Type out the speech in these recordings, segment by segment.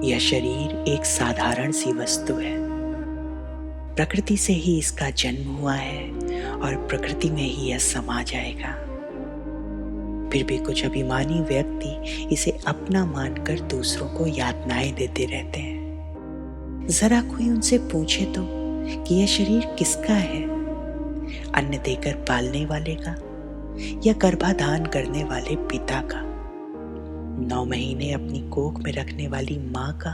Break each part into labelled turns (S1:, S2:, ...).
S1: यह शरीर एक साधारण सी वस्तु है। प्रकृति से ही इसका जन्म हुआ है और प्रकृति में ही यह समा जाएगा। फिर भी कुछ अभिमानी व्यक्ति इसे अपना मानकर दूसरों को यातनाएं देते रहते हैं। जरा कोई उनसे पूछे तो कि यह शरीर किसका है? अन्न देकर पालने वाले का या गर्भाधान करने वाले पिता का? 9 महीने अपनी कोख में रखने वाली माँ का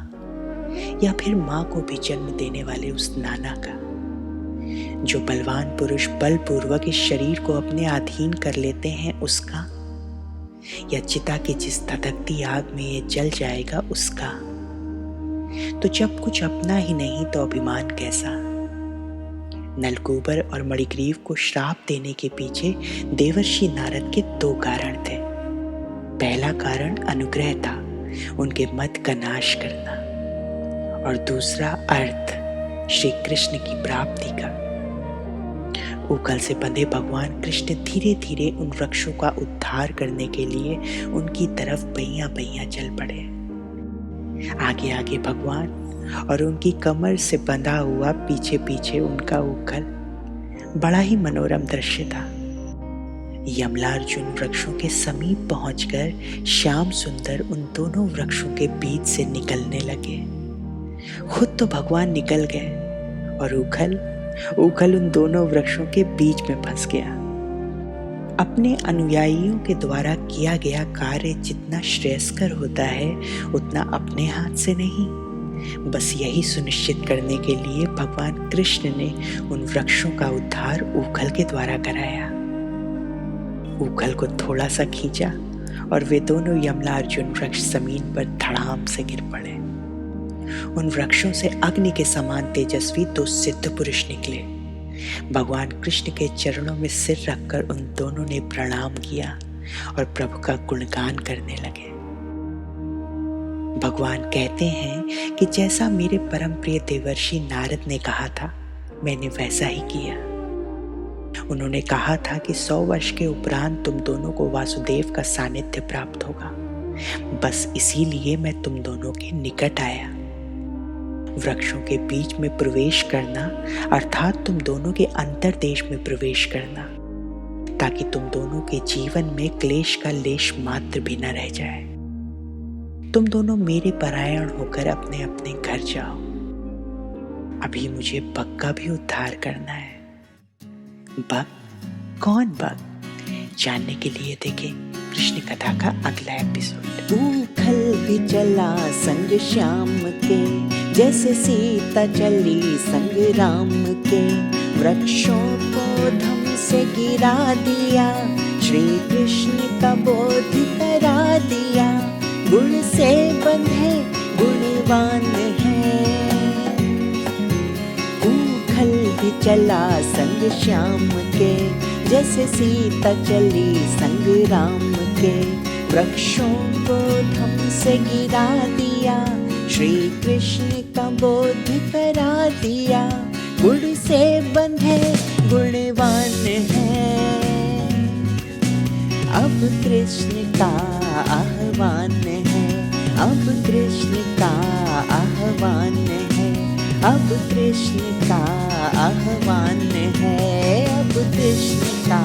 S1: या फिर माँ को भी जन्म देने वाले उस नाना का? जो बलवान पुरुष बलपूर्वक इस शरीर को अपने अधीन कर लेते हैं उसका, या चिता की जिस धधकती आग में ये जल जाएगा उसका? तो जब कुछ अपना ही नहीं तो अभिमान कैसा? नलकूबर और मणिग्रीव को श्राप देने के पीछे देवर्षि नारद के 2 कारण थे। पहला कारण अनुग्रह था, उनके मत का नाश करना, और दूसरा अर्थ, श्री कृष्ण की प्राप्ति का। उखल से बंधे भगवान कृष्ण धीरे धीरे उन वृक्षों का उद्धार करने के लिए उनकी तरफ बैया बैया चल पड़े। आगे आगे भगवान और उनकी कमर से बंधा हुआ पीछे पीछे उनका उखल। बड़ा ही मनोरम दृश्य था। यमलार्जुन वृक्षों के समीप पहुंचकर श्याम सुंदर उन दोनों वृक्षों के बीच से निकलने लगे। खुद तो भगवान निकल गए और उखल उन दोनों वृक्षों के बीच में फंस गया। अपने अनुयायियों के द्वारा किया गया कार्य जितना श्रेयस्कर होता है उतना अपने हाथ से नहीं, बस यही सुनिश्चित करने के लिए भगवान कृष्ण ने उन वृक्षों का उद्धार उखल के द्वारा कराया। उखल को थोड़ा सा खींचा और वे दोनों यमलार्जुन वृक्ष जमीन पर धड़ाम से गिर पड़े। उन वृक्षों से अग्नि के समान तेजस्वी 2 सिद्ध पुरुष निकले। भगवान कृष्ण के चरणों में सिर रखकर उन दोनों ने प्रणाम किया और प्रभु का गुणगान करने लगे। भगवान कहते हैं कि जैसा मेरे परम प्रिय देवर्षि नारद ने कहा था, मैंने वैसा ही किया। उन्होंने कहा था कि 100 वर्ष के उपरांत तुम दोनों को वासुदेव का सानिध्य प्राप्त होगा। बस इसीलिए मैं तुम दोनों के निकट आया। वृक्षों के बीच में प्रवेश करना अर्थात तुम दोनों के अंतर्देश में प्रवेश करना, ताकि तुम दोनों के जीवन में क्लेश का लेश मात्र भी न रह जाए। तुम दोनों मेरे परायण होकर अपने अपने घर जाओ। अभी मुझे बक का भी उद्धार करना है। बक? कौन बक? जानने के लिए देखें कृष्ण कथा का अगला एपिसोड।
S2: उखल भी चला संग श्याम के, जैसे सीता चली संग राम के। वृक्षों को धम से गिरा दिया, श्री कृष्ण का बोध करा दिया। गुण से बंधे गुणवान है, उखल भी चला संग श्याम के, जैसे सीता चली संग राम के। वृक्षों को धम से गिरा दिया, श्री कृष्ण का बोध करा दिया। गुण से बंधे गुणवान है, अब कृष्ण का आह्वान है। अब कृष्ण का आह्वान है, अब कृष्ण का आह्वान है। अब कृष्ण का